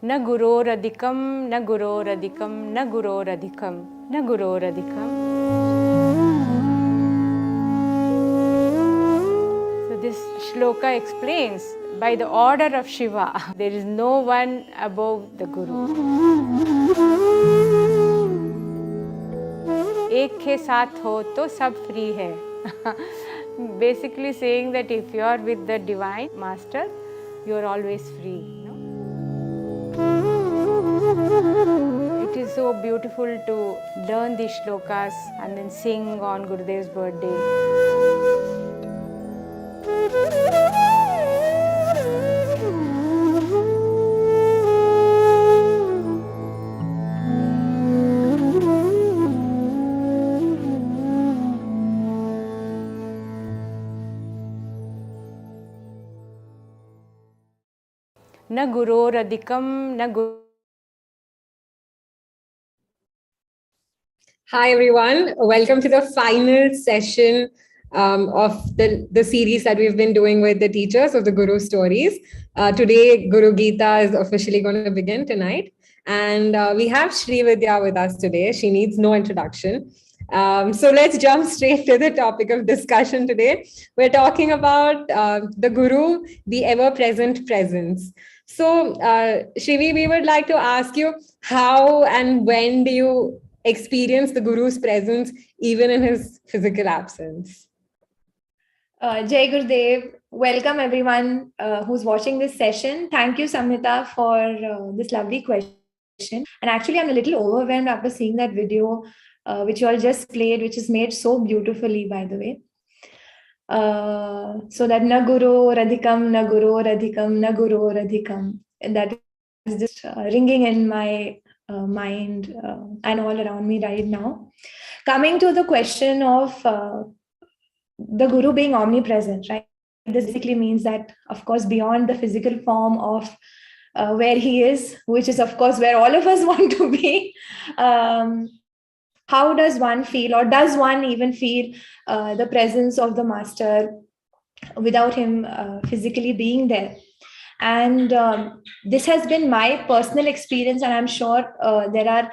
Na guroradikam, na guroradikam, na guroradikam, na guroradikam. So this shloka explains, by the order of Shiva, there is no one above the Guru. एक के साथ हो तो सब free है. Basically saying that if you are with the divine master, you are always free. It is so beautiful to learn these shlokas and then sing on Gurudev's birthday. Na guroradikam, na guru. Hi, everyone. Welcome to the final session of the series that we've been doing with the teachers of the Guru stories. Today, Guru Gita is officially going to begin tonight. And we have Srividya with us today. She needs no introduction. So let's jump straight to the topic of discussion today. We're talking about the Guru, the ever-present presence. So, Shrivi, we would like to ask you, how and when do you experience the Guru's presence even in his physical absence? Jai Gurudev. Welcome everyone who's watching this session. Thank you, Samhita, for this lovely question. And actually, I'm a little overwhelmed after seeing that video, which you all just played, which is made so beautifully, by the way. So that na guru radhikam, na guru radhikam, na guru radhikam. And that is just ringing in my mind and all around me right now. Coming to the question of the Guru being omnipresent, right? This basically means that, of course, beyond the physical form of where he is, which is, of course, where all of us want to be, how does one feel, or does one even feel the presence of the master without him physically being there? And this has been my personal experience, and I'm sure there are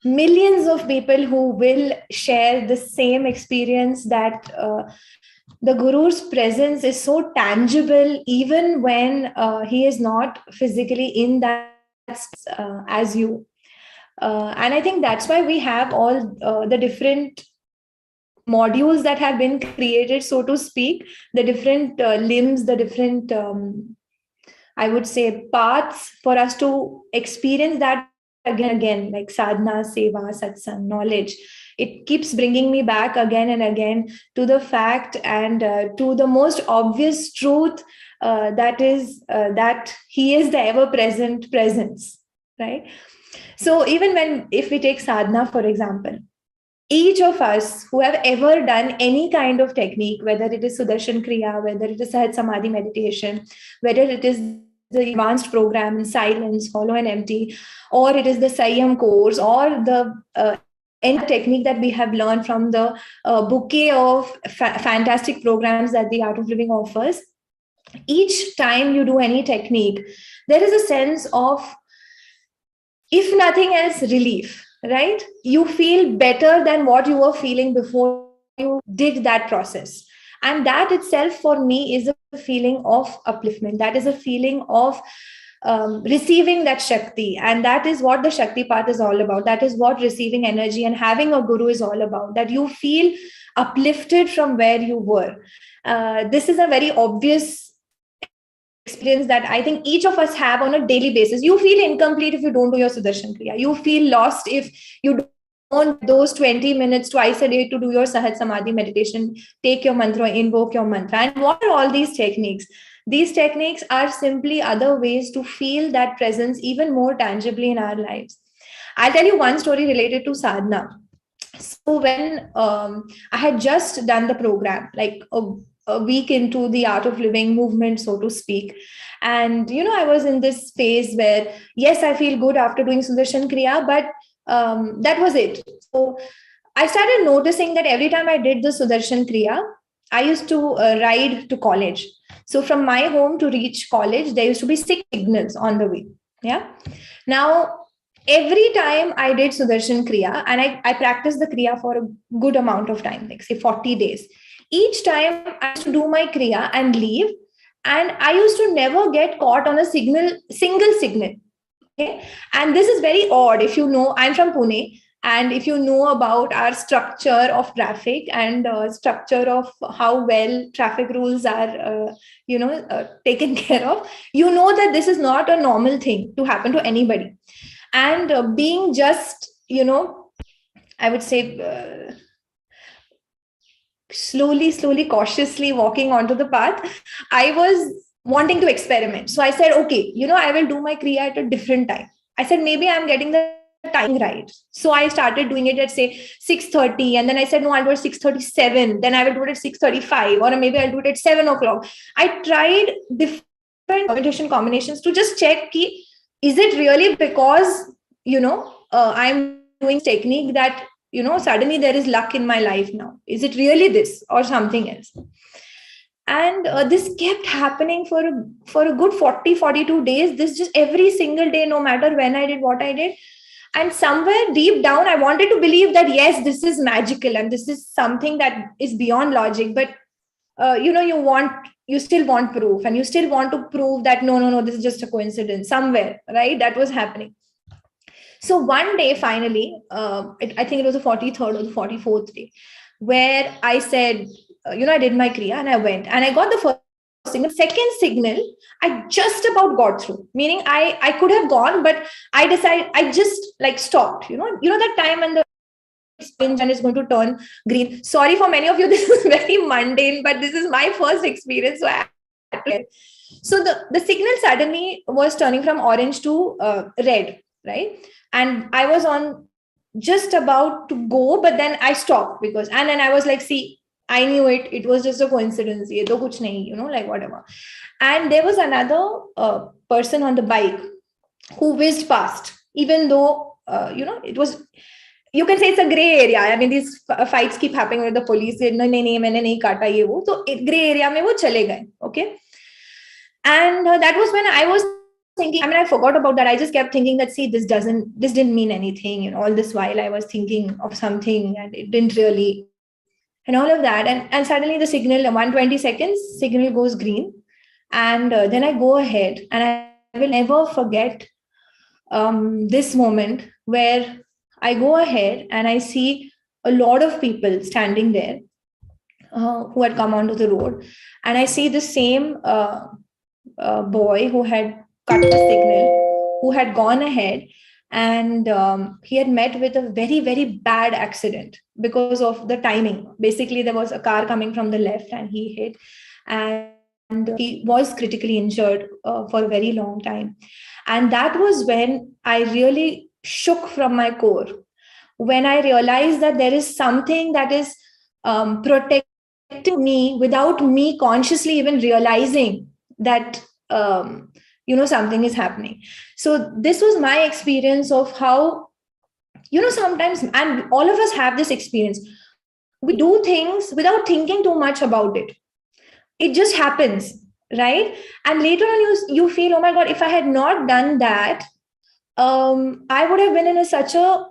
millions of people who will share the same experience, that the Guru's presence is so tangible even when he is not physically in that as you. And I think that's why we have all the different modules that have been created, so to speak, the different limbs, the different, I would say, paths for us to experience that again, like sadhana, seva, satsang, knowledge. It keeps bringing me back again and again to the fact and to the most obvious truth, that is that he is the ever-present presence, right? So even if we take sadhana, for example, each of us who have ever done any kind of technique, whether it is Sudarshan Kriya, whether it is Sahaj Samadhi meditation, whether it is the advanced program in silence, hollow and empty, or it is the Sanyam course, or the any technique that we have learned from the bouquet of fantastic programs that the Art of Living offers, each time you do any technique, there is a sense of, if nothing else, relief, right? You feel better than what you were feeling before you did that process. And that itself for me is a feeling of upliftment. That is a feeling of receiving that Shakti. And that is what the Shakti path is all about. That is what receiving energy and having a Guru is all about. That you feel uplifted from where you were. This is a very obvious experience that I think each of us have on a daily basis. You feel incomplete if you don't do your Sudarshan Kriya. You feel lost if you don't those 20 minutes twice a day to do your Sahaj Samadhi meditation, take your mantra, invoke your mantra. And what are all these techniques? These techniques are simply other ways to feel that presence even more tangibly in our lives. I'll tell you one story related to sadhana. So when I had just done the program, like a week into the Art of Living movement, so to speak. And, I was in this phase where, yes, I feel good after doing Sudarshan Kriya, but that was it. So I started noticing that every time I did the Sudarshan Kriya, I used to ride to college. So from my home to reach college, there used to be 6 signals on the way. Yeah. Now, every time I did Sudarshan Kriya, and I practiced the Kriya for a good amount of time, like say 40 days. Each time I used to do my Kriya and leave, and I used to never get caught on a single signal. Okay. And this is very odd. If you know, I'm from Pune, and if you know about our structure of traffic and structure of how well traffic rules are, taken care of, you know that this is not a normal thing to happen to anybody. And being just, I would say, slowly, cautiously walking onto the path, I was wanting to experiment. So I said, okay, I will do my Kriya at a different time. I said, maybe I'm getting the timing right. So I started doing it at say 6:30, and then I said, no, I'll do it 6:37. Then I will do it at 6:35, or maybe I'll do it at 7 o'clock. I tried different meditation combinations to just check ki, is it really because I'm doing technique that suddenly there is luck in my life now? Is it really this or something else? And this kept happening for a good 42 days. This just every single day, no matter when I did what I did. And somewhere deep down, I wanted to believe that, yes, this is magical and this is something that is beyond logic. But, you still want proof, and you still want to prove that, no, this is just a coincidence somewhere, right? That was happening. So one day, finally, I think it was the 43rd or the 44th day, where I said, I did my Kriya and I went and I got the first signal. Second signal, I just about got through, meaning I could have gone, but I decided, I just like stopped, that time when the engine is going to turn green. Sorry for many of you, this is very mundane, but this is my first experience. So so the signal suddenly was turning from orange to red, right? And I was on just about to go, but then I stopped and then I was like, see, I knew it was just a coincidence. Ye to kuch nahi, like whatever. And there was another person on the bike who whizzed past, even though, it was, you can say it's a gray area. I mean, these fights keep happening with the police. No, maine nahi kaata ye wo. So gray area mein wo chale gaye. Okay. And that was when I was thinking, I forgot about that. I just kept thinking that, see, this didn't mean anything. All this while I was thinking of something and it didn't really, and all of that. And suddenly the signal, 120 seconds, signal goes green. And then I go ahead, and I will never forget this moment where I go ahead and I see a lot of people standing there who had come onto the road. And I see the same boy who had cut the signal, who had gone ahead, and he had met with a very, very bad accident because of the timing. Basically, there was a car coming from the left and he hit, and he was critically injured for a very long time. And that was when I really shook from my core, when I realized that there is something that is protecting me without me consciously even realizing that something is happening. So this was my experience of how sometimes, and all of us have this experience, we do things without thinking too much about it. It just happens, right? And later on you feel, oh my god, if I had not done that, I would have been in such a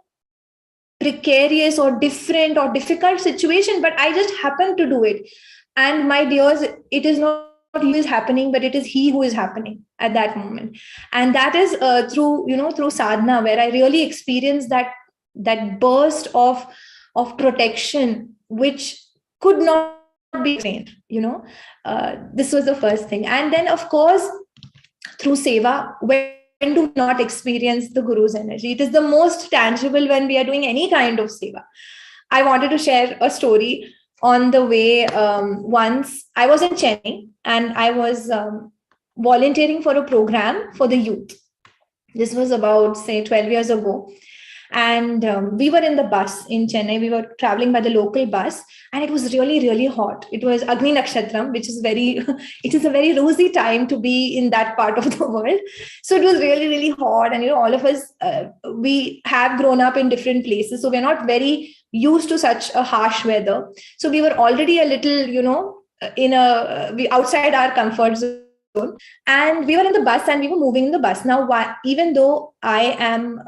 precarious or different or difficult situation, but I just happened to do it. And my dears, it is not he is happening, but it is he who is happening at that moment. And that is through sadhana, where I really experienced that burst of protection, which could not be explained. This was the first thing. And then, of course, through seva, when do not experience the Guru's energy? It is the most tangible when we are doing any kind of seva. I wanted to share a story. On the way, once I was in Chennai and I was volunteering for a program for the youth. This was about, say, 12 years ago. And we were in the bus in Chennai. We were traveling by the local bus, and it was really, really hot. It was Agni Nakshatram, which is it is a very rosy time to be in that part of the world. So it was really, really hot. And, all of us, we have grown up in different places. So we're not very used to such a harsh weather. So we were already a little, we outside our comfort zone. And we were in the bus and we were moving in the bus. Now, even though I am,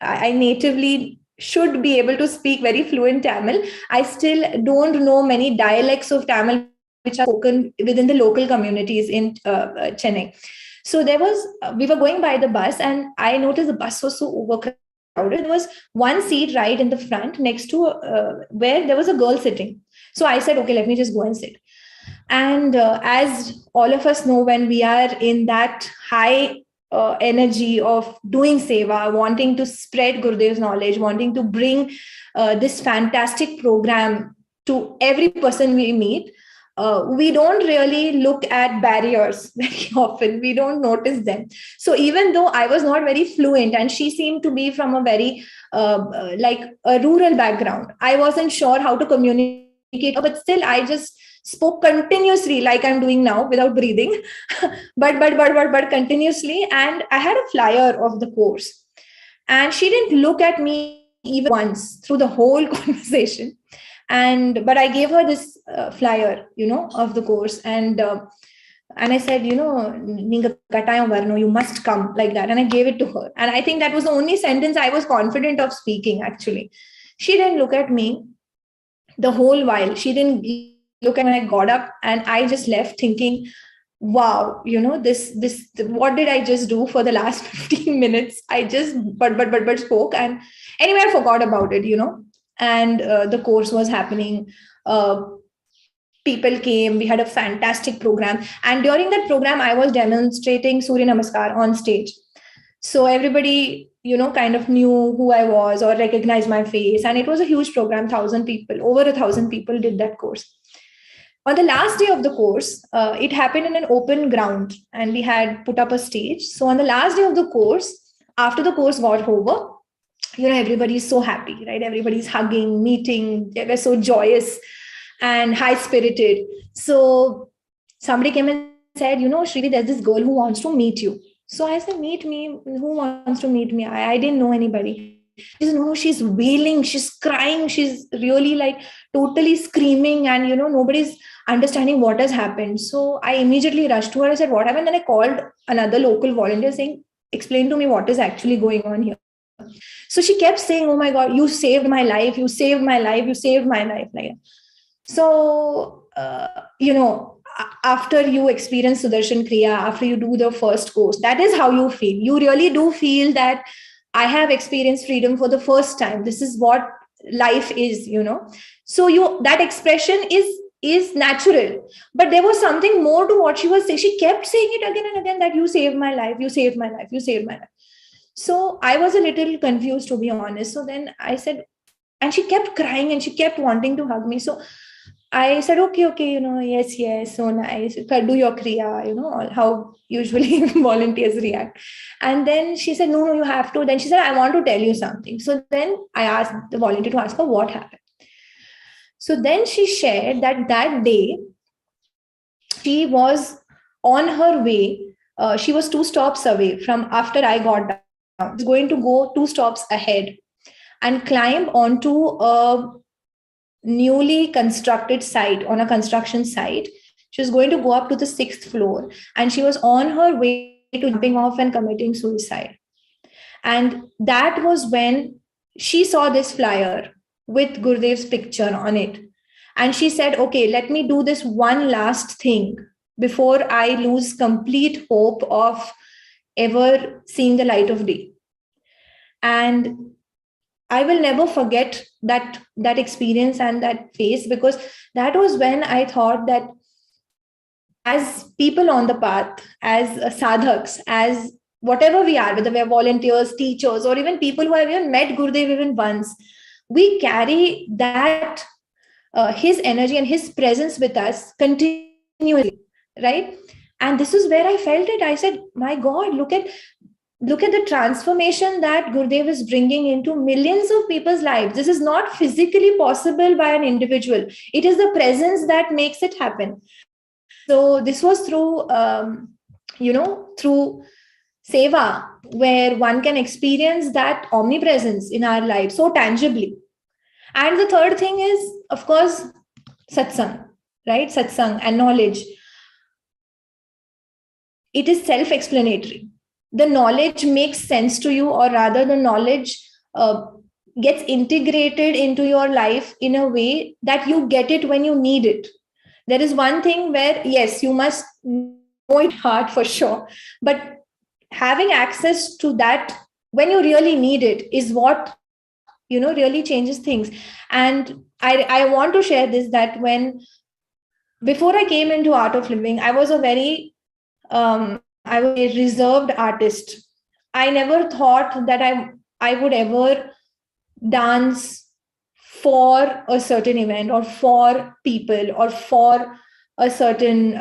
I natively should be able to speak very fluent Tamil, I still don't know many dialects of Tamil which are spoken within the local communities in Chennai. So we were going by the bus and I noticed the bus was so overcrowded. There was one seat right in the front next to where there was a girl sitting. So I said, okay, let me just go and sit. And as all of us know, when we are in that high energy of doing seva, wanting to spread Gurudev's knowledge, wanting to bring this fantastic program to every person we meet, we don't really look at barriers very often. We don't notice them. So even though I was not very fluent and she seemed to be from a very like a rural background, I wasn't sure how to communicate, but still I just spoke continuously like I'm doing now without breathing, but continuously. And I had a flyer of the course and she didn't look at me even once through the whole conversation. But I gave her this flyer, of the course. And I said, Ninga katayam varno, you must come, like that. And I gave it to her. And I think that was the only sentence I was confident of speaking, actually. She didn't look at me the whole while. She didn't look at me. When I got up and I just left thinking, wow, this, what did I just do for the last 15 minutes? I just, but spoke. And anyway, I forgot about it, and the course was happening. People came, we had a fantastic program. And during that program, I was demonstrating Surya Namaskar on stage. So everybody, kind of knew who I was or recognized my face. And it was a huge program, 1,000 people, over 1,000 people did that course. On the last day of the course, it happened in an open ground and we had put up a stage. So on the last day of the course, after the course got over, everybody's so happy, right? Everybody's hugging, meeting. They were so joyous and high-spirited. So somebody came and said, Srividya, there's this girl who wants to meet you. So I said, meet me? Who wants to meet me? I didn't know anybody. She said, no, she's wailing, she's crying, she's really like totally screaming, and nobody's understanding what has happened. So I immediately rushed to her. I said, what happened? Then I called another local volunteer saying, explain to me what is actually going on here. So she kept saying, oh my God, you saved my life, you saved my life, you saved my life. Like, so, after you experience Sudarshan Kriya, after you do the first course, that is how you feel. You really do feel that I have experienced freedom for the first time. This is what life is, So that expression is natural. But there was something more to what she was saying. She kept saying it again and again, that you saved my life, you saved my life, you saved my life. So I was a little confused, to be honest. So then I said, and she kept crying and she kept wanting to hug me. So I said, okay, yes, so nice. Do your kriya, how usually volunteers react. And then she said, no, you have to. Then she said, I want to tell you something. So then I asked the volunteer to ask her what happened. So then she shared that day, she was on her way. She was 2 stops away from after I got down. She was going to go 2 stops ahead and climb onto a newly constructed site, on a construction site. She was going to go up to the 6th floor and she was on her way to jumping off and committing suicide. And that was when she saw this flyer with Gurudev's picture on it. And she said, okay, let me do this one last thing before I lose complete hope of ever seeing the light of day. And I will never forget that experience and that phase, because that was when I thought that as people on the path, as sadhaks, as whatever we are, whether we are volunteers, teachers, or even people who have even met Gurudev even once, we carry that his energy and his presence with us continually, right? And this is where I felt it. I said, my God, look at the transformation that Gurudev is bringing into millions of people's lives. This is not physically possible by an individual. It is the presence that makes it happen. So this was through, through seva, where one can experience that omnipresence in our lives so tangibly. And the third thing is, of course, satsang, right? Satsang and knowledge. it is self-explanatory. The knowledge makes sense to you, or rather the knowledge gets integrated into your life in a way that you get it when you need it. There is one thing where, yes, you must know it hard for sure, but having access to that when you really need it is what, really changes things. And I want to share this, that before I came into art of living, I was a very I was a reserved artist. I never thought that I would ever dance for a certain event or for people or for a certain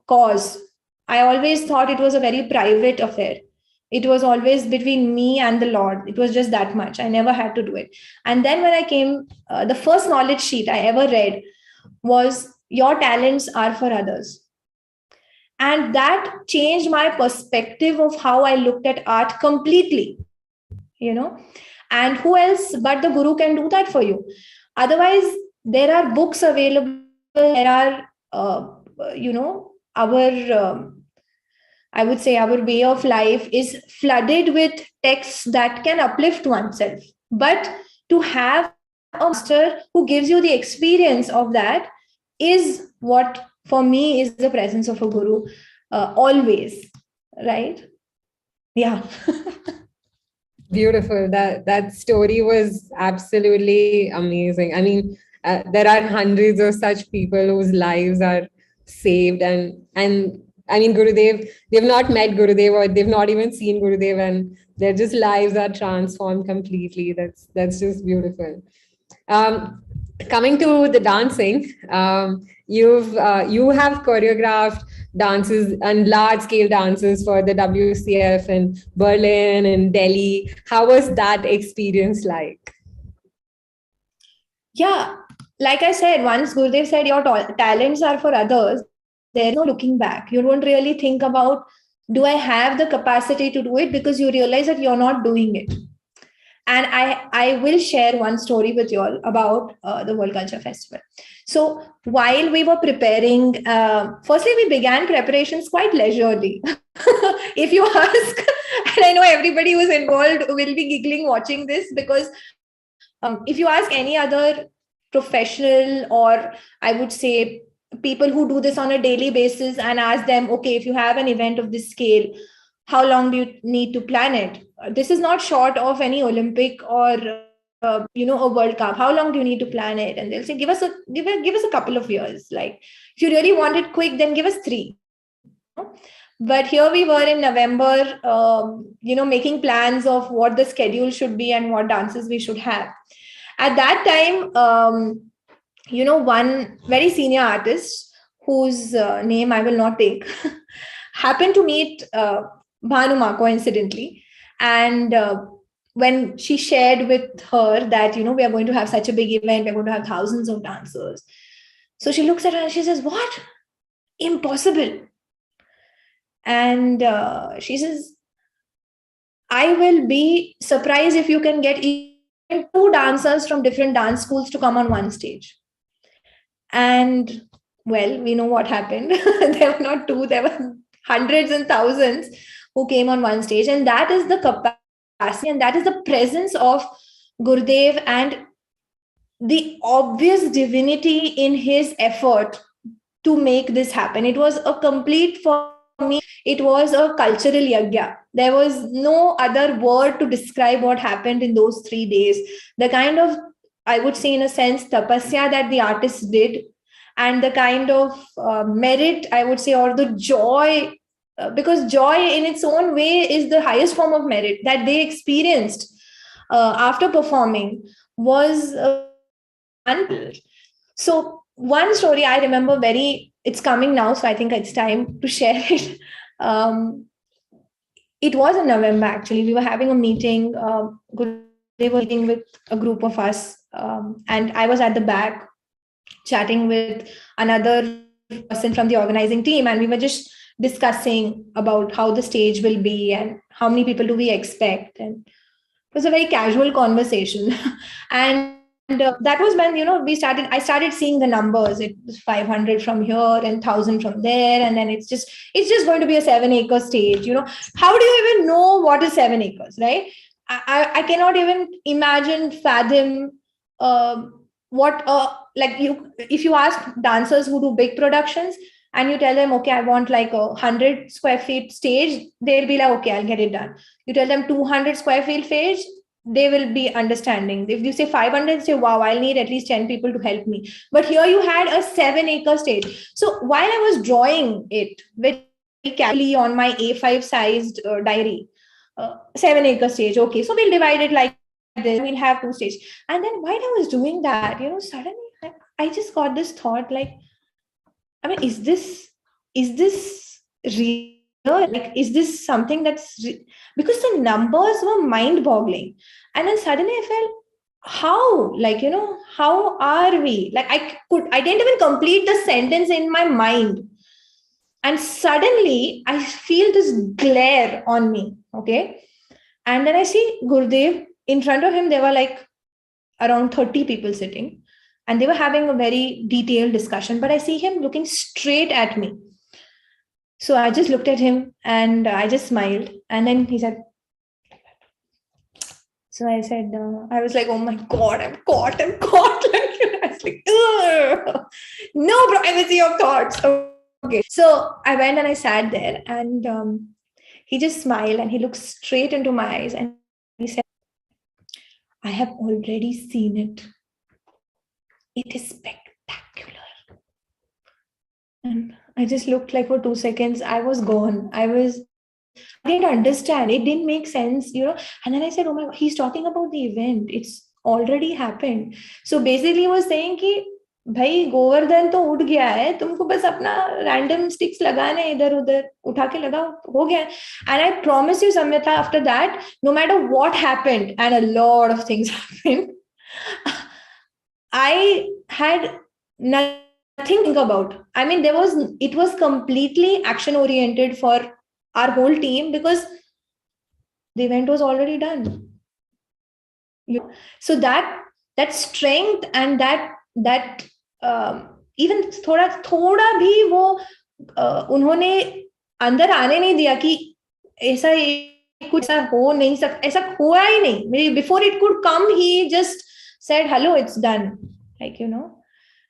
cause. I always thought it was a very private affair. It was always between me and the Lord. It was just that much. I never had to do it. And then when I came, the first knowledge sheet I ever read was, your talents are for others. And that changed my perspective of how I looked at art completely. And who else but the Guru can do that for you? Otherwise, there are books available. There are, I would say our way of life is flooded with texts that can uplift oneself. But to have a master who gives you the experience of that is what, for me, is the presence of a Guru always, right? Yeah. Beautiful. That story was absolutely amazing. I mean, there are hundreds of such people whose lives are saved, and I mean, Gurudev, they've not met Gurudev, or they've not even seen Gurudev, and their just lives are transformed completely. That's just beautiful. Coming to the dancing, you have choreographed dances and large scale dances for the WCF in Berlin and Delhi. How was that experience like? Yeah, like I said, once Gurudev said your talents are for others, there's no looking back. You don't really think about, do I have the capacity to do it? Because you realize that you're not doing it. And I will share one story with you all about the World Culture Festival. So while we were preparing, firstly, we began preparations quite leisurely. If you ask, and I know everybody who's involved will be giggling watching this, because if you ask any other professional, or I would say people who do this on a daily basis, and ask them, okay, if you have an event of this scale, how long do you need to plan it? This is not short of any Olympic or a World Cup. How long do you need to plan it? And they'll say, give us a couple of years. Like, if you really want it quick, then give us 3. But here we were in November, making plans of what the schedule should be and what dances we should have. At that time, one very senior artist, whose name I will not take, happened to meet Bhanuma coincidentally. And when she shared with her that, we are going to have such a big event, we're going to have thousands of dancers. So she looks at her and she says, what? Impossible. And she says, I will be surprised if you can get even 2 dancers from different dance schools to come on one stage. And well, we know what happened. There were not 2, there were hundreds and thousands who came on one stage. And that is the capacity, and that is the presence of Gurudev, and the obvious divinity in his effort to make this happen. It was a complete, for me, it was a cultural yagya. There was no other word to describe what happened in those 3 days. The kind of, I would say in a sense, tapasya that the artists did, and the kind of merit, I would say, or the joy, because joy in its own way is the highest form of merit that they experienced after performing, was unbelievable. So one story I remember it's coming now, so I think it's time to share it. It was in November, actually. We were having a meeting. They were meeting with a group of us, and I was at the back chatting with another person from the organizing team, and we were just discussing about how the stage will be and how many people do we expect. And it was a very casual conversation. And that was when, I started seeing the numbers. It was 500 from here and 1,000 from there, and then it's just going to be a 7-acre stage. How do you even know what is 7 acres, right? I cannot even imagine, fathom what like if you ask dancers who do big productions and you tell them, okay, I want like 100 square feet stage, they'll be like, okay, I'll get it done. You tell them 200 square feet stage, they will be understanding. If you say 500, say, wow, I'll need at least 10 people to help me. But here you had a 7-acre stage. So while I was drawing it very carefully on my A5 sized diary, 7-acre stage, okay, so we'll divide it like this, we'll have 2 stages. And then while I was doing that, suddenly I just got this thought, like, I mean, is this real? Like, is this something because the numbers were mind boggling. And then suddenly I felt, how, like, how are we? Like, I didn't even complete the sentence in my mind. And suddenly I feel this glare on me. Okay. And then I see Gurudev. In front of him, there were like around 30 people sitting, and they were having a very detailed discussion. But I see him looking straight at me. So I just looked at him and I just smiled. And then he said, so I said, I was like, oh my God, I'm caught. Like, I was like, ugh, no privacy of thoughts. Okay. So I went and I sat there, and he just smiled and he looked straight into my eyes and he said, I have already seen it. It is spectacular. And I just looked, like, for 2 seconds. I was gone. I didn't understand. It didn't make sense, And then I said, oh my God, he's talking about the event. It's already happened. So basically he was saying कि भाई गोवर्धन तो उठ गया है, तुमको बस अपना random sticks लगाने इधर उधर उठा के लगाओ, हो गया. And I promise you, Samyata, after that, no matter what happened, and a lot of things happened, I had nothing to think about. I mean, it was completely action oriented for our whole team because the event was already done. So that strength and that even थोड़ा भी वो उन्होंने अंदर आने नहीं दिया कि ऐसा कुछ ऐसा हो नहीं सकता, ऐसा हुआ ही नहीं. Before it could come, he just said, hello, it's done. Like,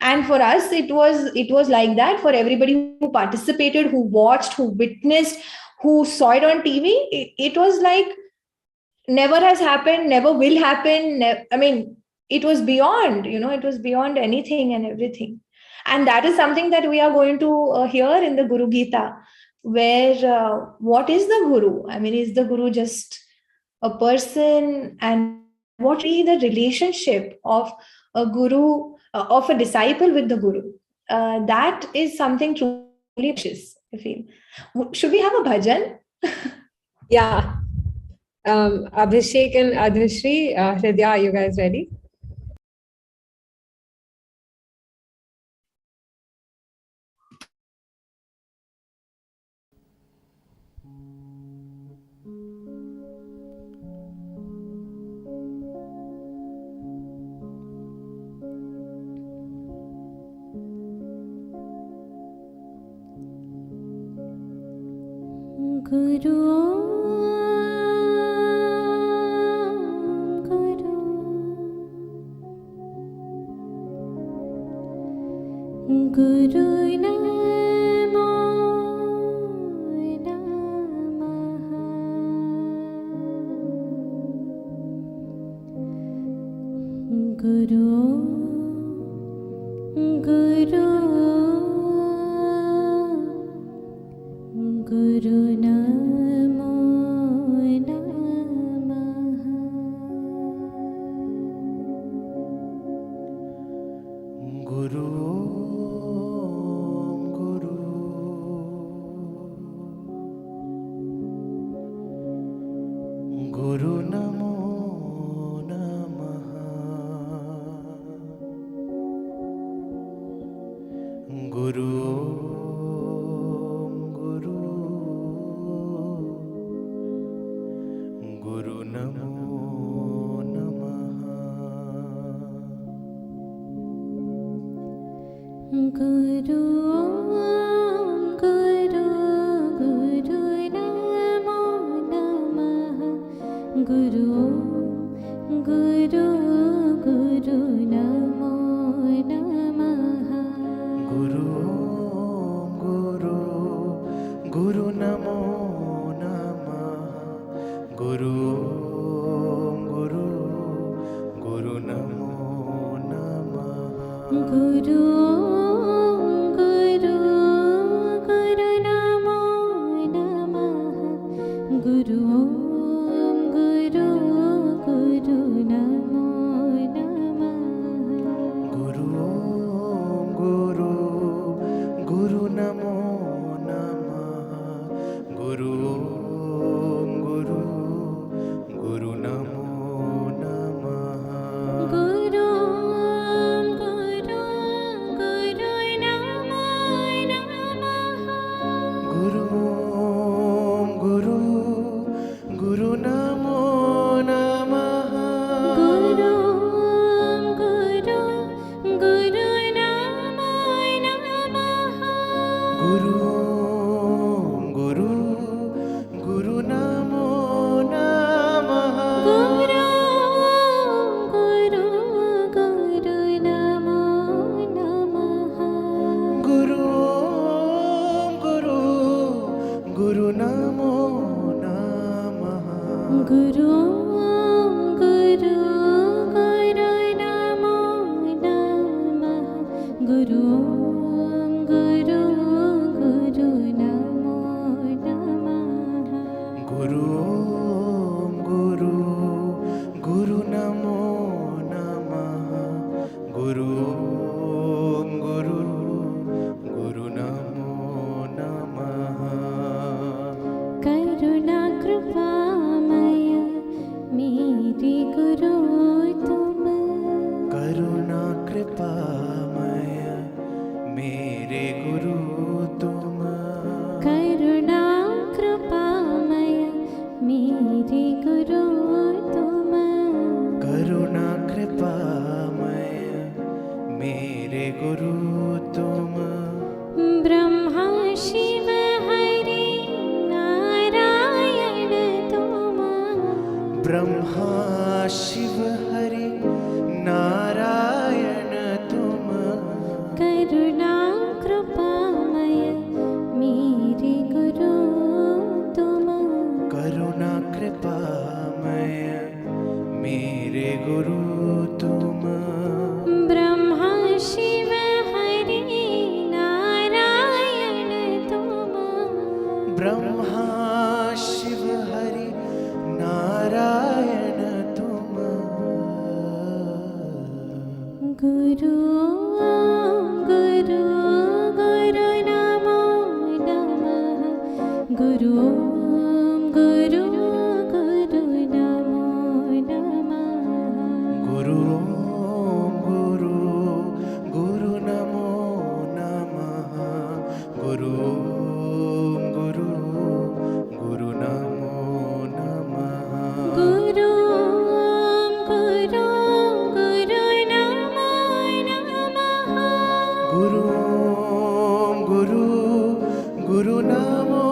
and for us, it was like that. For everybody who participated, who watched, who witnessed, who saw it on TV, it was like never has happened, never will happen. I mean, it was beyond, it was beyond anything and everything. And that is something that we are going to hear in the Guru Gita, where what is the Guru? I mean, is the Guru just a person? And what is the relationship of a Guru, of a disciple with the Guru? That is something truly precious, I feel. Should we have a bhajan? Yeah. Abhishek and Adhishri, Srividya, are you guys ready? Guru Guru Namo Namaha Guru Guru Guru Namo Namaha Guru Guru Namo Namaha Guru Guru Guru Namo Namaha Guru Om Guru Guru Namo Namaha Guru Om Guru Guru Namo Namaha Guru Guru Guru Namo Namaha Guru Guru Guru Namo Namaha Guru Om Guru Guru Namo Namaha Guru Om Guru Guru Namo Namaha Guru Guru Guru Namo Namaha Guru Guru Guru Namo Namaha Guru Om Guru Guru Namo Namaha Guru Guru Guru Namo Namaha Guru Om Guru Guru Namo Namaha Guru Guru Guru Namo Namaha Guru Guru Guru Namo Namaha Guru Guru Guru Namo Namaha Guru Om Guru Guru Namo Namaha Guru Om Guru Guru Namo Namaha Guru Guru Guru Namo Namaha Guru Guru Guru Namo Namaha करुणा कृपामय मेरे गुरु तुम करुणा कृपामय मेरे गुरु तुम करुणा कृपामय मेरे गुरु तुम करुणा कृपामय मेरे गुरु तुम ब्रह्मा शिव हरि नारायण तुम ब्रह्मा शिव हरि नारायण तुम करुणा कृपामय मेरे गुरु तुम करुणा कृपामय मेरे गुरु तुम ब्रह्मा शिव हरि नारायण तुम ब्रह्मा शिव हरि नारायण तुम गुरु ओम गुरु गुरु नमो नमः गुरु ओम गुरु गुरु नमो नमः गुरु गुरु गुरु नमो नमः गुरु गुरु गुरु नमो नमः गुरु ओम गुरु गुरु नमो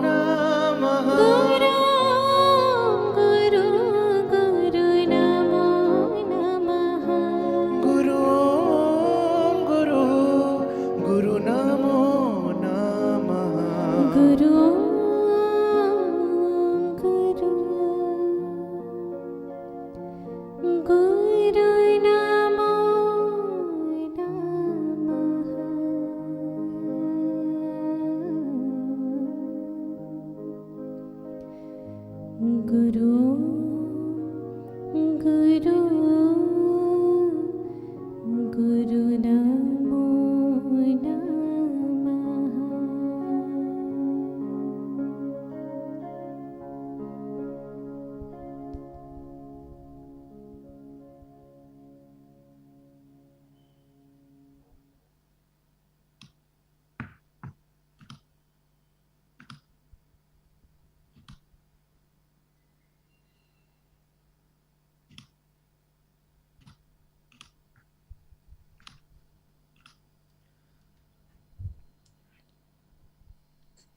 नमः गुरु गुरु गुरु नमो नमः गुरु ओम गुरु गुरु नमो नमः गुरु गुरु गुरु नमो नमः गुरु ओम गुरु गुरु नमो नमः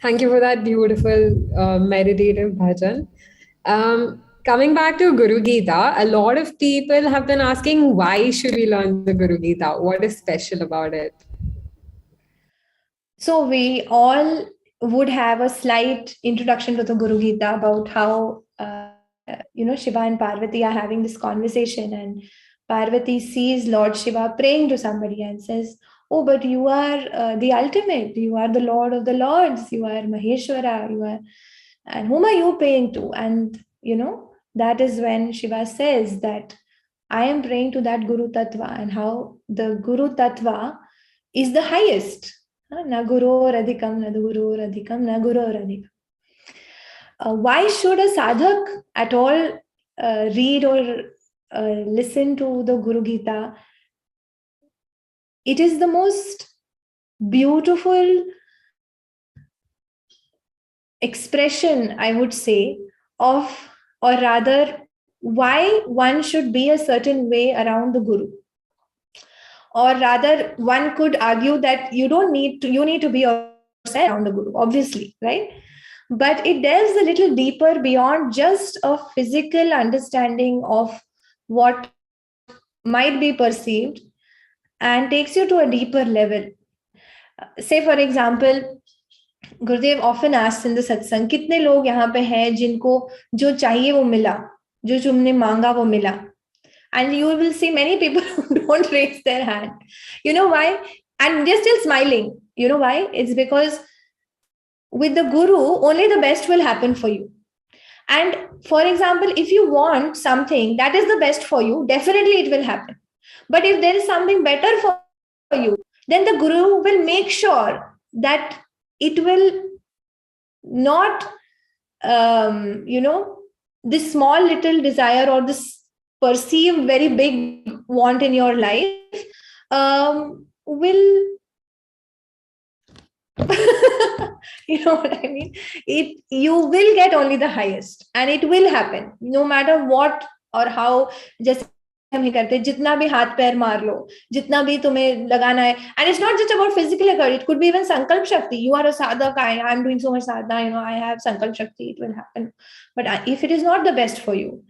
Thank you for that beautiful meditative bhajan. Coming back to Guru Gita, a lot of people have been asking, why should we learn the Guru Gita? What is special about it? So we all would have a slight introduction to the Guru Gita about how Shiva and Parvati are having this conversation, and Parvati sees Lord Shiva praying to somebody and says, "Oh, but you are the ultimate. You are the Lord of the Lords. You are Maheshwara. You are, and whom are you praying to?" And that is when Shiva says that I am praying to that Guru Tattva, and how the Guru Tattva is the highest. Na guru radhikam, na guru radhikam, na guru radhikam. Why should a sadhak at all read or listen to the Guru Gita? It is the most beautiful expression, I would say, of, or rather, why one should be a certain way around the Guru. Or rather, one could argue that you need to be yourself around the Guru, obviously, right? But it delves a little deeper beyond just a physical understanding of what might be perceived, and takes you to a deeper level. Say, for example, Gurudev often asks in the satsang, कितने लोग यहाँ पे हैं जिनको जो चाहिए वो मिला, जो तुमने मांगा वो मिला? And you will see many people who don't raise their hand. You know why? And they're still smiling. You know why? It's because with the Guru, only the best will happen for you. And for example, if you want something that is the best for you, definitely it will happen. But if there is something better for you, then the Guru will make sure that it will not, this small little desire or this perceived very big want in your life will you know what I mean? You will get only the highest, and it will happen no matter what or how. Just हम ही करते, जितना भी हाथ पैर मार लो, जितना भी तुम्हें लगाना है, and it's not just about physical effort. It could be even sankalp shakti. You are a sadhak. I'm doing so much sadhana. I have sankalp shakti. It will happen. But if it is not the best for you,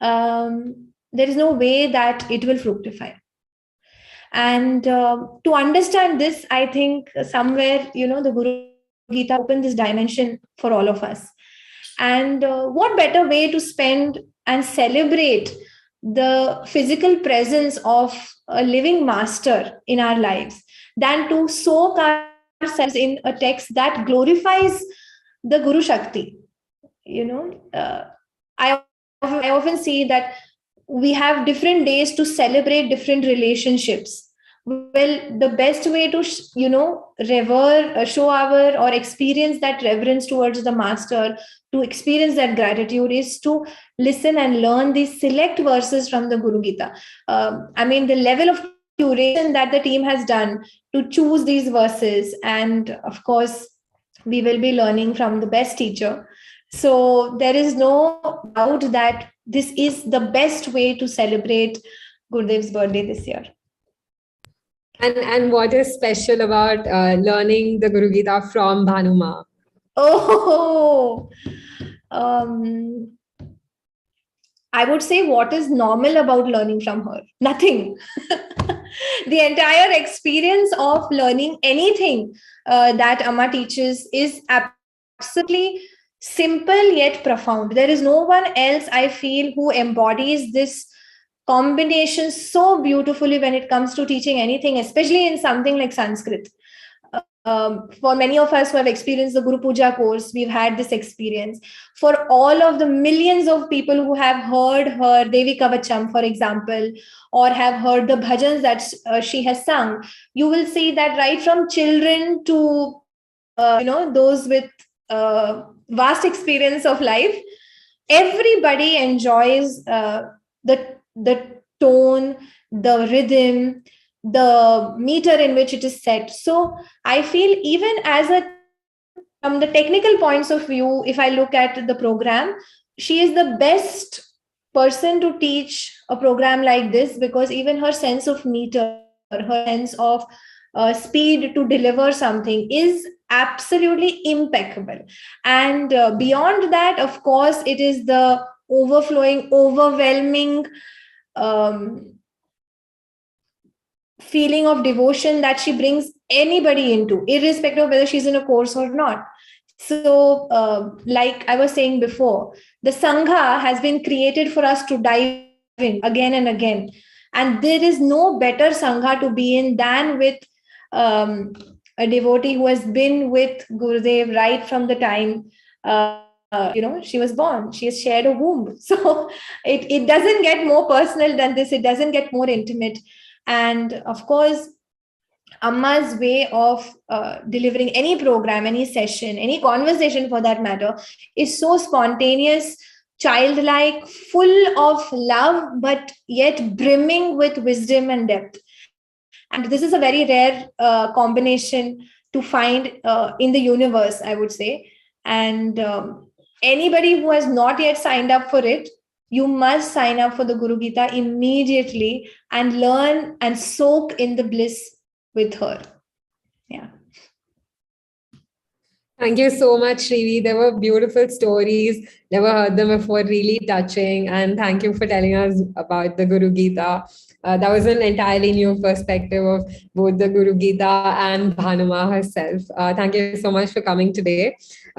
there is no way that it will fructify. And to understand this, I think somewhere, the Guru Gita opened this dimension for all of us. And what better way to spend and celebrate the physical presence of a living master in our lives than to soak ourselves in a text that glorifies the Guru Shakti. I often see that we have different days to celebrate different relationships. Well, the best way to, revere, show our or experience that reverence towards the master, to experience that gratitude, is to listen and learn these select verses from the Guru Gita. The level of curation that the team has done to choose these verses. And of course, we will be learning from the best teacher. So there is no doubt that this is the best way to celebrate Gurudev's birthday this year. And what is special about learning the Guru Gita from Bhanuma? I would say, what is normal about learning from her? Nothing. The entire experience of learning anything that Amma teaches is absolutely simple yet profound. There is no one else, I feel, who embodies this combination so beautifully when it comes to teaching anything, especially in something like Sanskrit. For many of us who have experienced the Guru Puja course, we've had this experience. For all of the millions of people who have heard her Devi Kavacham, for example, or have heard the bhajans that she has sung, you will see that right from children to those with vast experience of life, everybody enjoys the tone, the rhythm, the meter in which it is set. So I feel, even from the technical points of view, if I look at the program, she is the best person to teach a program like this, because even her sense of meter, her sense of speed to deliver something is absolutely impeccable. And beyond that, of course, it is the overflowing, overwhelming feeling of devotion that she brings anybody into, irrespective of whether she's in a course or not. So, like I was saying before, the Sangha has been created for us to dive in again and again. And there is no better Sangha to be in than with a devotee who has been with Gurudev right from the time she was born. She has shared a womb. So it doesn't get more personal than this. It doesn't get more intimate. And of course, Amma's way of delivering any program, any session, any conversation for that matter, is so spontaneous, childlike, full of love, but yet brimming with wisdom and depth. And this is a very rare combination to find in the universe, I would say. And anybody who has not yet signed up for it, you must sign up for the Guru Gita immediately and learn and soak in the bliss with her. Yeah. Thank you so much, Shrivi. They were beautiful stories. Never heard them before, really touching. And thank you for telling us about the Guru Gita. That was an entirely new perspective of both the Guru Gita and Bhanuma herself. Thank you so much for coming today.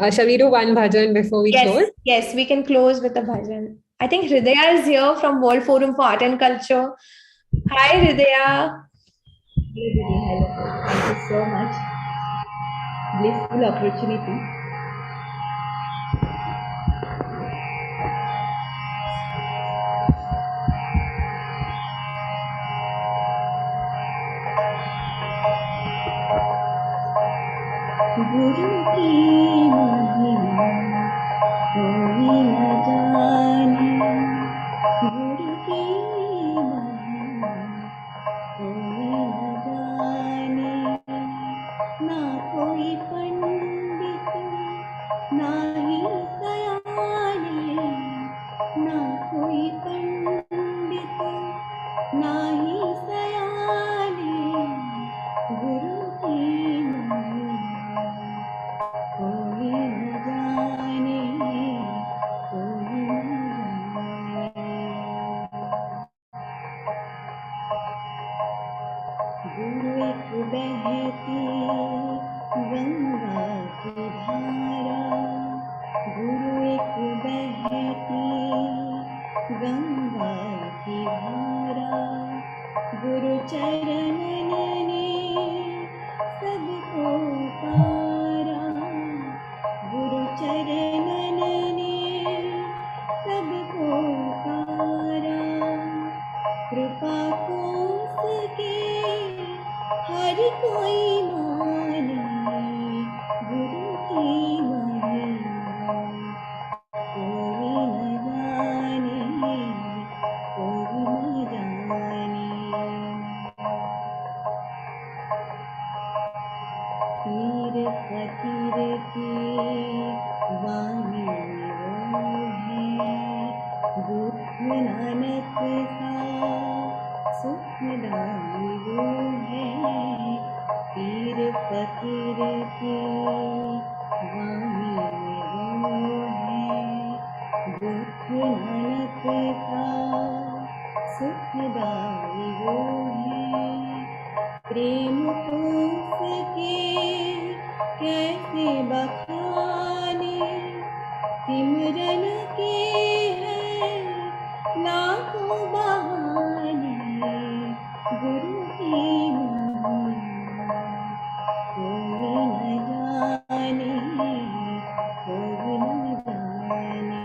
Shall we do one bhajan before we close? Yes, we can close with a bhajan. I think Hridaya is here from World Forum for Art and Culture. Hi, Hridaya. Hello. Thank you so much. Blissful opportunity. Guru ki mahima koi na jaane, Guru ki mahima koi na jaane, na koi pandit na hi sayane, na koi pandit na hi sayane, Guru ki mahima koi na jaane, koi na jaane। गुरु एक बहती गंगा की धारा, गुरु एक बहती गंगा की धारा, गुरु चरणन ने सबको तारा, गुरु चरणन ने सबको तारा, कृपा को सके हर कोई माने, गुरु की महिमा कोई न जाने, कोई न जाने। पीर फकीर की वाणी वो है, दुख नानक का सुखदाई वो है, पीर फकीर की वाणी वो है, दुख नानक का सुखदाई वो है। प्रेम को सके कैसे बखाने, सिमरन के हैं लाखों बहाने, गुरु की महिमा कोई न जाने, कोई न जाने।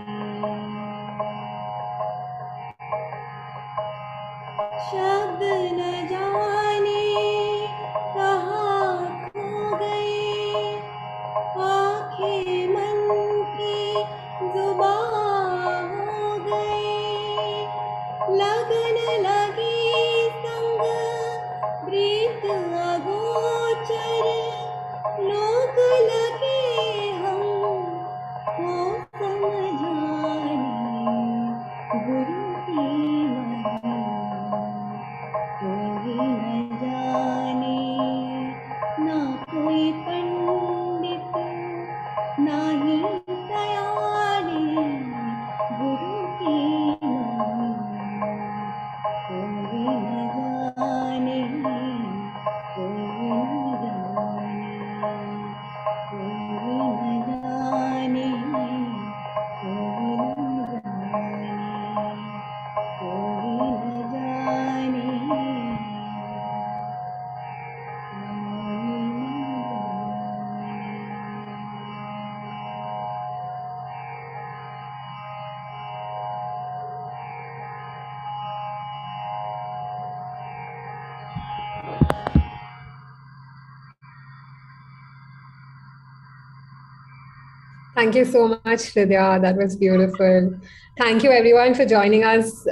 Thank you so much, Srividya. That was beautiful. Thank you, everyone, for joining us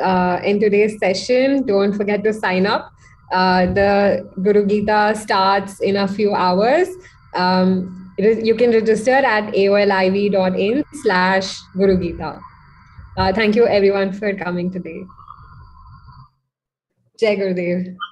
in today's session. Don't forget to sign up. The Guru Gita starts in a few hours. You can register at aoliv.in/Guru Gita. Thank you, everyone, for coming today. Jai Gurudev.